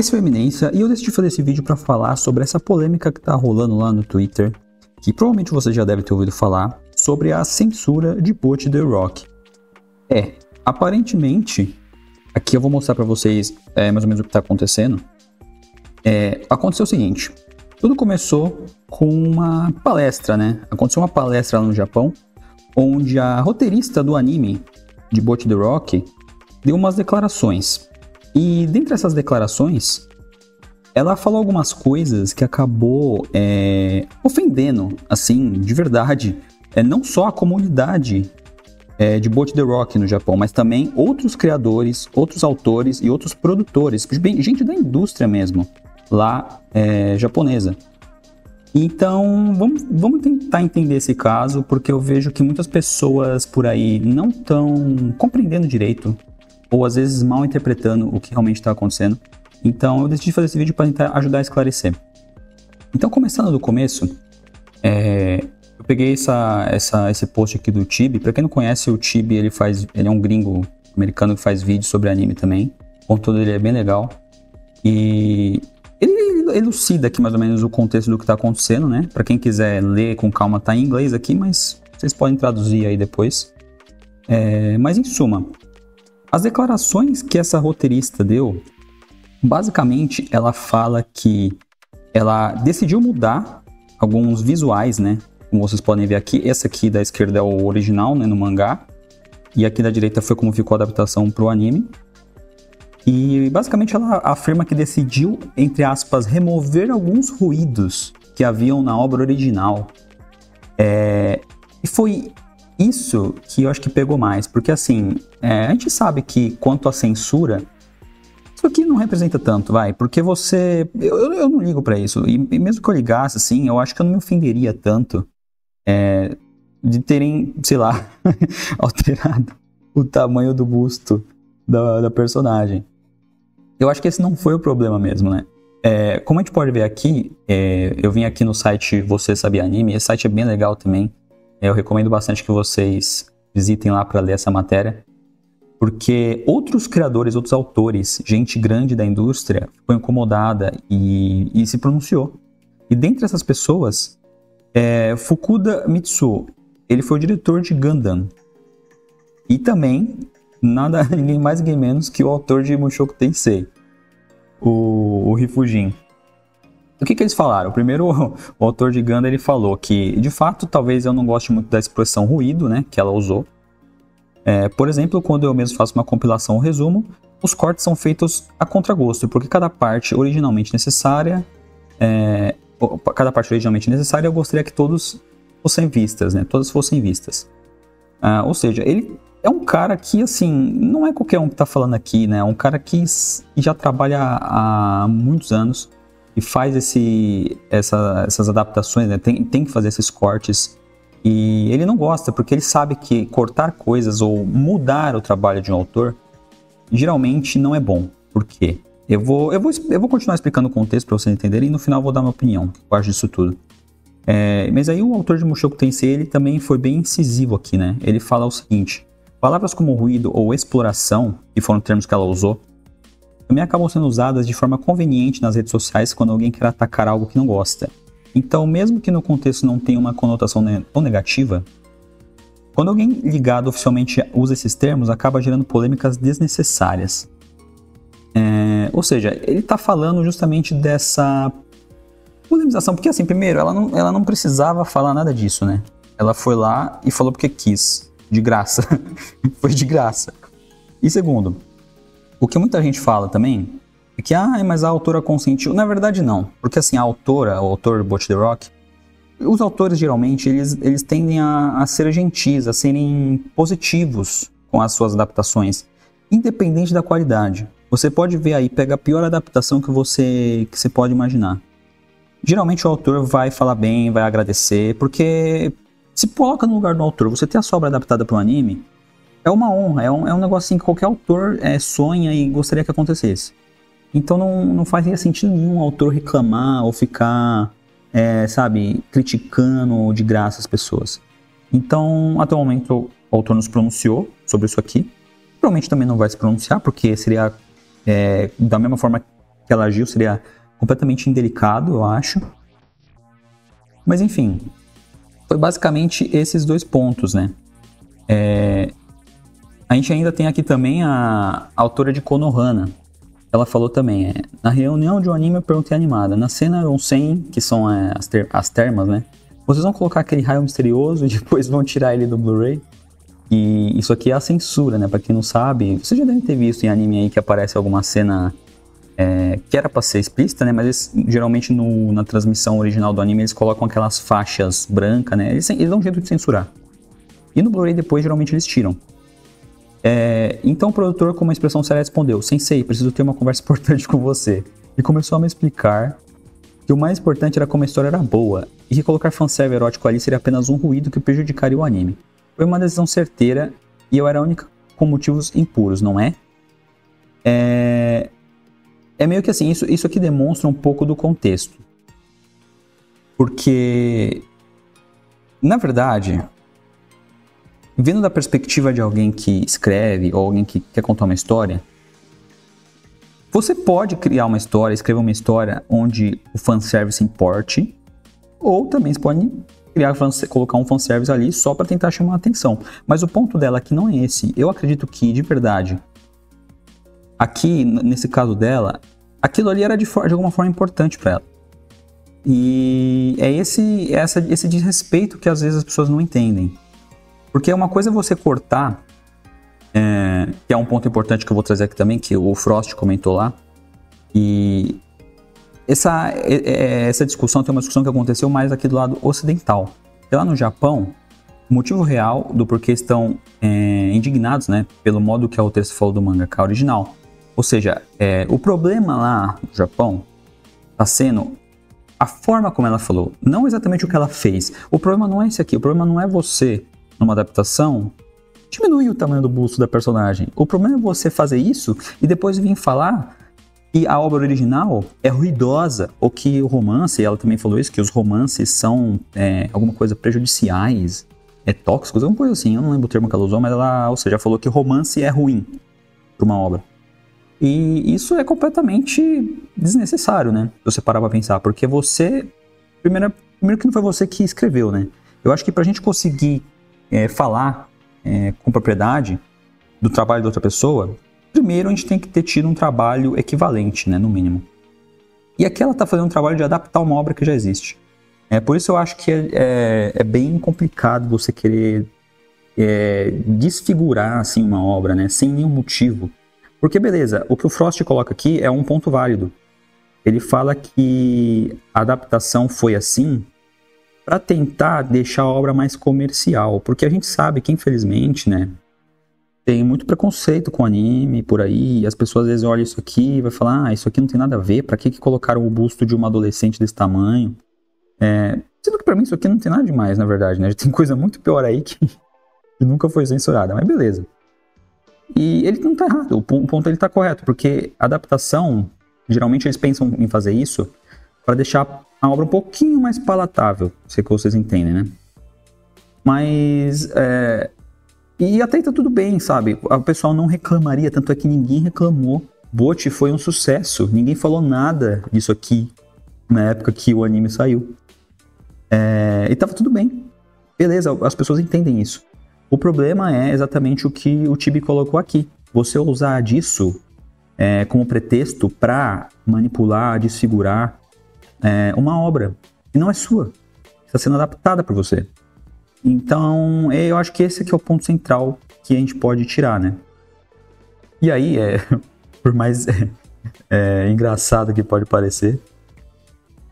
Esse é o Eminência e eu decidi fazer esse vídeo para falar sobre essa polêmica que tá rolando lá no Twitter, que provavelmente você já deve ter ouvido falar, sobre a censura de Boat The Rock. Aparentemente, aqui eu vou mostrar para vocês mais ou menos o que está acontecendo. Aconteceu o seguinte, tudo começou com uma palestra, né? Aconteceu uma palestra lá no Japão, onde a roteirista do anime de Boat The Rock deu umas declarações. E dentre essas declarações, ela falou algumas coisas que acabou ofendendo, assim, de verdade, não só a comunidade de Boat The Rock no Japão, mas também outros criadores, outros autores e outros produtores, gente da indústria mesmo, lá japonesa. Então, vamos tentar entender esse caso, porque eu vejo que muitas pessoas por aí não estão compreendendo direito, ou às vezes mal interpretando o que realmente está acontecendo. Então, eu decidi fazer esse vídeo para tentar ajudar a esclarecer. Então, começando do começo, eu peguei esse post aqui do Tibi. Para quem não conhece, o Tibi ele é um gringo americano que faz vídeos sobre anime também. O conteúdo dele é bem legal. E ele elucida aqui mais ou menos o contexto do que está acontecendo, né? Para quem quiser ler com calma, tá em inglês aqui, mas vocês podem traduzir aí depois. Mas em suma, as declarações que essa roteirista deu, basicamente ela fala que ela decidiu mudar alguns visuais, né? Como vocês podem ver aqui, esse aqui da esquerda é o original, né, no mangá. E aqui da direita foi como ficou a adaptação pro anime. E basicamente ela afirma que decidiu, entre aspas, remover alguns ruídos que haviam na obra original. E foi isso que eu acho que pegou mais. Porque assim, a gente sabe que quanto à censura, isso aqui não representa tanto, porque você... Eu não ligo pra isso. E mesmo que eu ligasse, assim, eu acho que eu não me ofenderia tanto de terem, sei lá, alterado o tamanho do busto da personagem. Eu acho que esse não foi o problema mesmo, né? Como a gente pode ver aqui, eu vim aqui no site Você Sabia Anime, esse site é bem legal também. Eu recomendo bastante que vocês visitem lá para ler essa matéria. Porque outros criadores, outros autores, gente grande da indústria, ficou incomodada e se pronunciou. E dentre essas pessoas, Fukuda Mitsuo, ele foi o diretor de Gundam. E também, ninguém mais, ninguém menos que o autor de Mushoku Tensei, o Rifujin. O que eles falaram? Primeiro, o autor de Gundam, ele falou que, de fato, talvez eu não goste muito da expressão ruído, né, que ela usou. Por exemplo, quando eu mesmo faço uma compilação ou resumo, os cortes são feitos a contragosto, porque cada parte originalmente necessária, eu gostaria que todos fossem vistas, né? Todas fossem vistas. Ou seja, ele é um cara que, assim, não é qualquer um que está falando aqui, né? É um cara que já trabalha há muitos anos e faz essas adaptações, né? Tem que fazer esses cortes. E ele não gosta, porque ele sabe que cortar coisas ou mudar o trabalho de um autor geralmente não é bom. Por quê? Eu vou continuar explicando o contexto para vocês entenderem e no final eu vou dar minha opinião, que eu acho disso tudo. Mas aí o autor de Mushoku Tensei, ele também foi bem incisivo aqui, né? Ele fala o seguinte: palavras como ruído ou exploração, que foram termos que ela usou, também acabam sendo usadas de forma conveniente nas redes sociais quando alguém quer atacar algo que não gosta. Então, mesmo que no contexto não tenha uma conotação tão negativa, quando alguém ligado oficialmente usa esses termos, acaba gerando polêmicas desnecessárias. Ou seja, ele está falando justamente dessa polemização, porque assim, primeiro, ela não precisava falar nada disso, né? Ela foi lá e falou porque quis, de graça. Foi de graça. E segundo, o que muita gente fala também é que, mas a autora consentiu. Na verdade, não. Porque assim, o autor Boat The Rock, os autores geralmente, eles tendem a ser gentis, a serem positivos com as suas adaptações, independente da qualidade. Você pode ver aí, pega a pior adaptação que você pode imaginar. Geralmente o autor vai falar bem, vai agradecer, porque se coloca no lugar do autor, você ter a sua obra adaptada para um anime, é uma honra, é um negócio assim que qualquer autor sonha e gostaria que acontecesse. Então não fazia sentido nenhum o autor reclamar ou ficar, criticando de graça as pessoas. Então, até o momento, o autor nos pronunciou sobre isso aqui. Provavelmente também não vai se pronunciar, porque seria da mesma forma que ela agiu seria completamente indelicado, eu acho. Mas enfim, foi basicamente esses dois pontos, né? A gente ainda tem aqui também a autora de Konohana. Ela falou também, na reunião de um anime eu perguntei animada, na cena Onsen, que são as termas, né? Vocês vão colocar aquele raio misterioso e depois vão tirar ele do Blu-ray? E isso aqui é a censura, né? Pra quem não sabe, vocês já devem ter visto em anime aí que aparece alguma cena que era pra ser explícita, né? Mas eles, geralmente na transmissão original do anime eles colocam aquelas faixas brancas, né? Eles dão um jeito de censurar. E no Blu-ray depois geralmente eles tiram. Então o produtor, com uma expressão séria, respondeu: Sensei, preciso ter uma conversa importante com você. E começou a me explicar que o mais importante era como a história era boa e que colocar fanservice erótico ali seria apenas um ruído que prejudicaria o anime. Foi uma decisão certeira e eu era a única com motivos impuros, não é? É meio que assim, isso aqui demonstra um pouco do contexto. Porque, na verdade, vendo da perspectiva de alguém que escreve ou alguém que quer contar uma história, você pode criar uma história, escrever uma história onde o fanservice importe, ou também você pode colocar um fanservice ali só para tentar chamar a atenção. Mas o ponto dela aqui não é esse. Eu acredito que, de verdade, aqui, nesse caso dela, aquilo ali era de alguma forma importante para ela. E é esse desrespeito que às vezes as pessoas não entendem. Porque uma coisa é você cortar, que é um ponto importante que eu vou trazer aqui também, que o Frost comentou lá, e essa discussão tem uma discussão que aconteceu mais aqui do lado ocidental. Porque lá no Japão, o motivo real do porquê estão indignados, né, pelo modo que a autora falou do mangaka original. Ou seja, o problema lá no Japão está sendo a forma como ela falou, não exatamente o que ela fez. O problema não é esse aqui, o problema não é você, numa adaptação, diminuir o tamanho do busto da personagem. O problema é você fazer isso e depois vir falar que a obra original é ruidosa, ou que o romance, ela também falou isso, que os romances são alguma coisa prejudiciais, tóxicos, alguma coisa assim, eu não lembro o termo que ela usou, mas ela, falou que romance é ruim para uma obra. E isso é completamente desnecessário, né? Se você parar pra pensar, porque você, primeiro que não foi você que escreveu, né? Eu acho que pra gente conseguir falar com propriedade do trabalho de outra pessoa, primeiro a gente tem que ter tido um trabalho equivalente, né, no mínimo. E aqui ela está fazendo um trabalho de adaptar uma obra que já existe. Por isso eu acho que é bem complicado você querer desfigurar assim, uma obra, né, sem nenhum motivo. Porque beleza, o que o Frost coloca aqui é um ponto válido. Ele fala que a adaptação foi assim para tentar deixar a obra mais comercial, porque a gente sabe que, infelizmente, né, tem muito preconceito com anime por aí, as pessoas às vezes olham isso aqui e vai falar, isso aqui não tem nada a ver, pra que colocaram o busto de uma adolescente desse tamanho? Sendo que pra mim isso aqui não tem nada demais, na verdade, né, tem coisa muito pior aí que nunca foi censurada, mas beleza. E ele não tá errado, o ponto ele tá correto, porque a adaptação, geralmente eles pensam em fazer isso para deixar a obra um pouquinho mais palatável, sei que vocês entendem, né? Mas, e até tá tudo bem, sabe? O pessoal não reclamaria, tanto é que ninguém reclamou. Bot foi um sucesso, ninguém falou nada disso aqui na época que o anime saiu. E tava tudo bem. Beleza, as pessoas entendem isso. O problema é exatamente o que o Tibi colocou aqui. Você usar disso como pretexto para manipular, desfigurar uma obra que não é sua, está sendo adaptada por você. Então, eu acho que esse aqui é o ponto central que a gente pode tirar, né? E aí, por mais engraçado que pode parecer,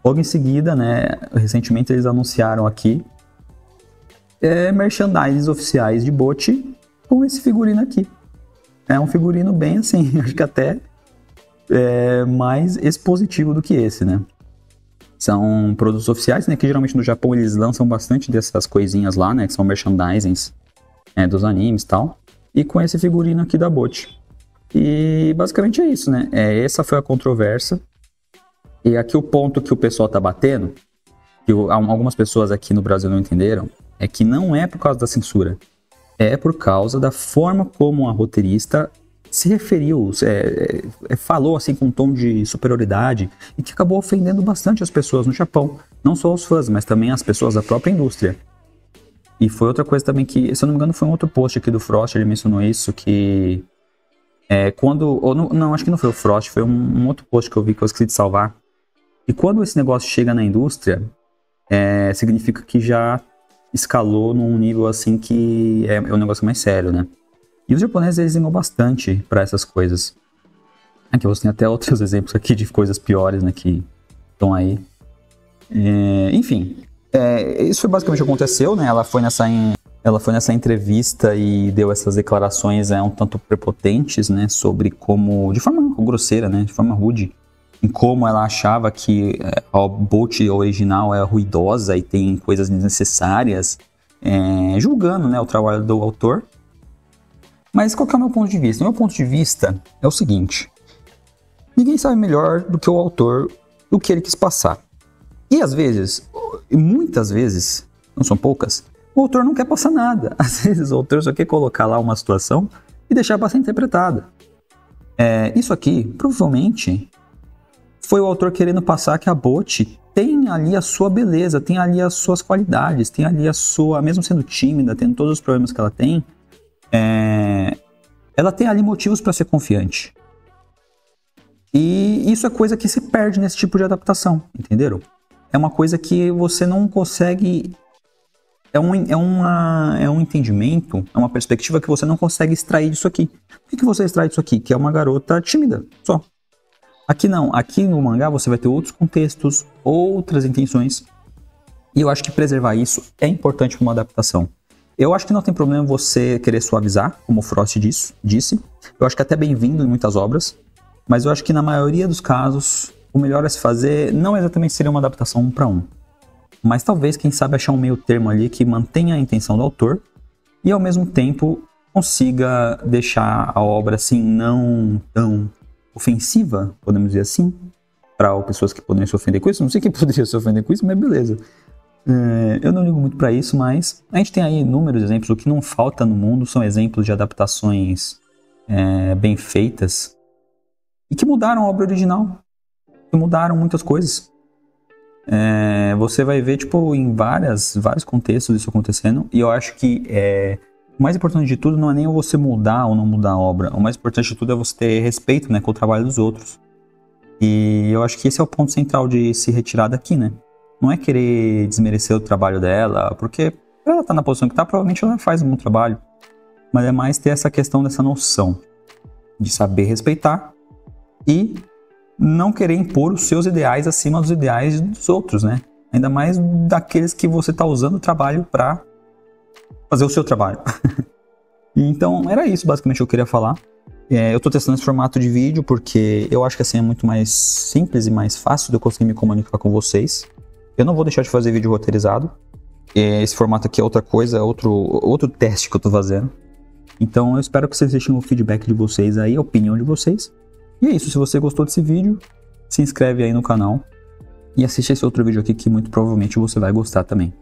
logo em seguida, né, recentemente eles anunciaram aqui merchandises oficiais de Bot com esse figurino aqui. É um figurino bem assim, acho que até mais expositivo do que esse, né? São produtos oficiais, né? Que geralmente no Japão eles lançam bastante dessas coisinhas lá, né? Que são merchandisings dos animes e tal. E com esse figurino aqui da Bot. E basicamente é isso, né? Essa foi a controvérsia. E aqui o ponto que o pessoal tá batendo, que algumas pessoas aqui no Brasil não entenderam, é que não é por causa da censura. É por causa da forma como a roteirista se referiu, falou assim com um tom de superioridade e que acabou ofendendo bastante as pessoas no Japão. Não só os fãs, mas também as pessoas da própria indústria. E foi outra coisa também que, se eu não me engano, foi um outro post aqui do Frost, ele mencionou isso, que acho que não foi o Frost, foi um outro post que eu vi que eu esqueci de salvar. E quando esse negócio chega na indústria, significa que já escalou num nível assim que é um negócio mais sério, né? E os japoneses, eles ligam bastante para essas coisas. Aqui você tem até outros exemplos aqui de coisas piores, né, que estão aí. Enfim, isso foi basicamente o que aconteceu, né? Ela foi nessa entrevista e deu essas declarações um tanto prepotentes, né, sobre como, de forma grosseira, né, de forma rude, em como ela achava que a Bolt original é ruidosa e tem coisas desnecessárias, julgando, né, o trabalho do autor. Mas qual que é o meu ponto de vista? O meu ponto de vista é o seguinte: ninguém sabe melhor do que o autor o que ele quis passar. E às vezes, muitas vezes, não são poucas, o autor não quer passar nada. Às vezes o autor só quer colocar lá uma situação e deixar para ser interpretada. Isso aqui, provavelmente, foi o autor querendo passar que a Bolt tem ali a sua beleza, tem ali as suas qualidades, tem ali mesmo sendo tímida, tendo todos os problemas que ela tem, ela tem ali motivos para ser confiante. E isso é coisa que se perde nesse tipo de adaptação, entenderam? É uma coisa que você não consegue... É um entendimento, é uma perspectiva que você não consegue extrair disso aqui. Por que você extrai disso aqui? Que é uma garota tímida, só. Aqui não. Aqui no mangá você vai ter outros contextos, outras intenções. E eu acho que preservar isso é importante para uma adaptação. Eu acho que não tem problema você querer suavizar, como o Frost disse. Eu acho que é até bem-vindo em muitas obras. Mas eu acho que na maioria dos casos, o melhor a se fazer não exatamente seria uma adaptação 1 para 1. Mas talvez, quem sabe, achar um meio termo ali que mantenha a intenção do autor e ao mesmo tempo consiga deixar a obra assim não tão ofensiva, podemos dizer assim, para pessoas que poderiam se ofender com isso. Não sei quem poderia se ofender com isso, mas beleza. Eu não ligo muito para isso, mas a gente tem aí inúmeros exemplos. O que não falta no mundo são exemplos de adaptações bem feitas e que mudaram a obra original, que mudaram muitas coisas. Você vai ver em vários contextos isso acontecendo, e eu acho que o mais importante de tudo não é nem você mudar ou não mudar a obra. O mais importante de tudo é você ter respeito, né, com o trabalho dos outros. E eu acho que esse é o ponto central de se retirar daqui, né? Não é querer desmerecer o trabalho dela, porque ela tá na posição que tá, provavelmente ela faz um bom trabalho. Mas é mais ter essa questão dessa noção de saber respeitar e não querer impor os seus ideais acima dos ideais dos outros, né? Ainda mais daqueles que você tá usando o trabalho para fazer o seu trabalho. Então, era isso basicamente que eu queria falar. Eu tô testando esse formato de vídeo porque eu acho que assim é muito mais simples e mais fácil de eu conseguir me comunicar com vocês. Eu não vou deixar de fazer vídeo roteirizado. Esse formato aqui é outra coisa, outro teste que eu tô fazendo. Então, eu espero que vocês deixem o feedback de vocês aí, a opinião de vocês. E é isso, se você gostou desse vídeo, se inscreve aí no canal e assiste esse outro vídeo aqui que muito provavelmente você vai gostar também.